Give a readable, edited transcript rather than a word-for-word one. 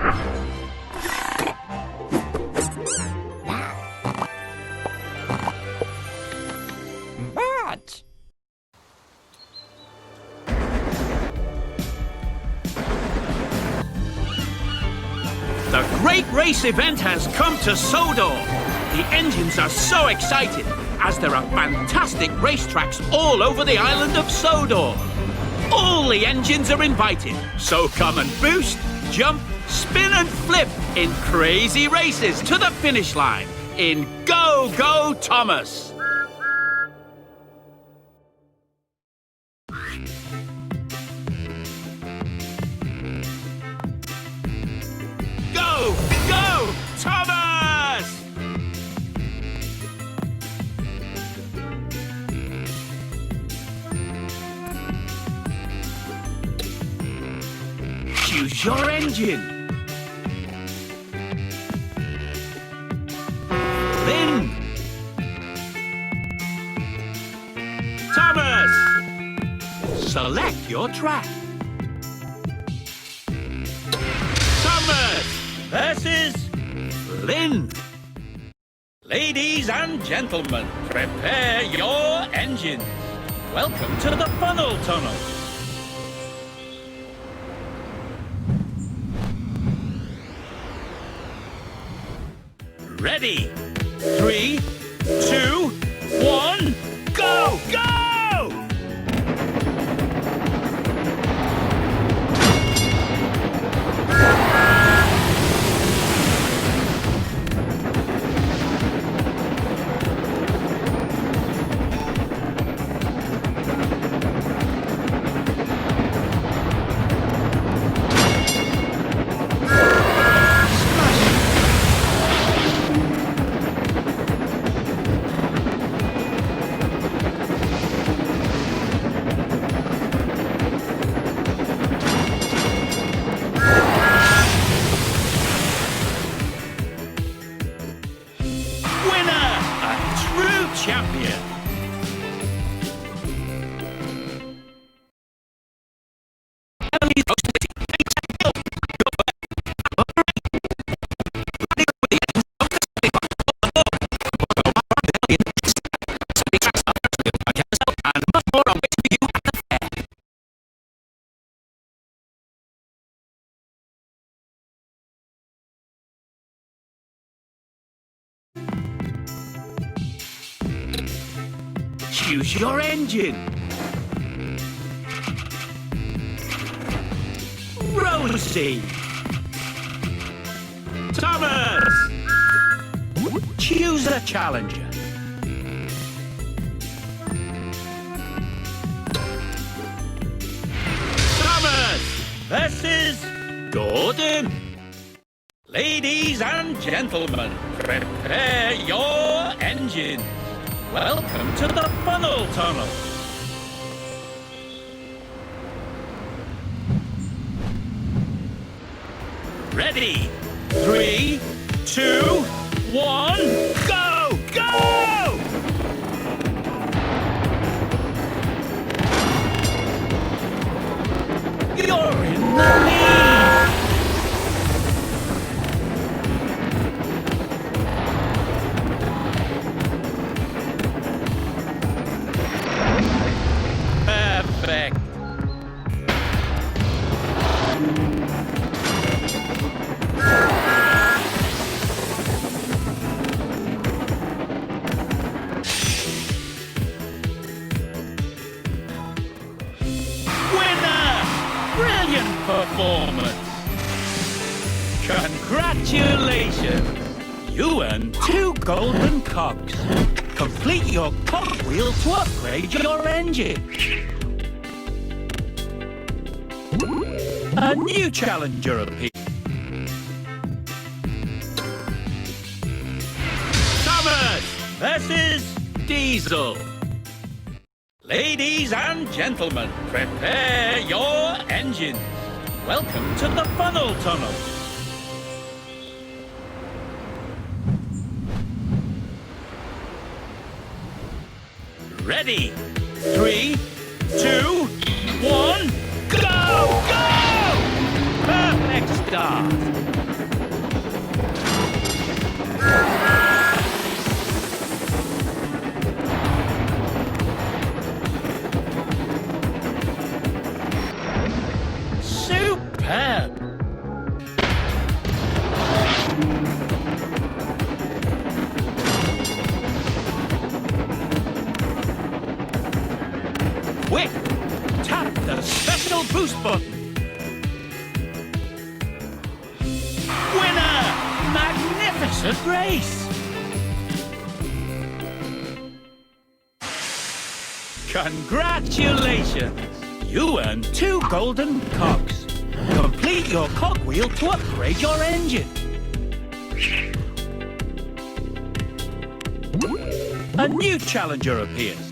The great race event has come to Sodor. The engines are so excited as there are fantastic racetracks all over the island of Sodor. All the engines are invited, so come and boost, jump, spin and flip in crazy races to the finish line in Go Go Thomas. Go, go, Thomas! Choose your engine. Lynn. Thomas. Select your track. Thomas versus Lynn. Ladies and gentlemen, prepare your engines. Welcome to the funnel tunnel. Ready? 3, 2, 1, go! Go! Champion. Choose your engine. Rosie. Thomas. Choose a challenger. Thomas versus Gordon. Ladies and gentlemen, prepare your engine. Welcome to the funnel tunnel. Ready? 3, 2, 1, go! Go! You're in the lead! Perfect. Winner! Brilliant performance. Congratulations. You earned 2 golden cogs. Complete your cogwheel to upgrade your engine. A new challenger appears. Thomas versus Diesel. Ladies and gentlemen, prepare your engine. Welcome to the funnel tunnel. Ready? 3, 2, 1, go! Go! Perfect start. Superb! Quick! Tap the special boost button. Winner! Magnificent race! Congratulations! You earned 2 golden cogs. Complete your cogwheel to upgrade your engine. A new challenger appears.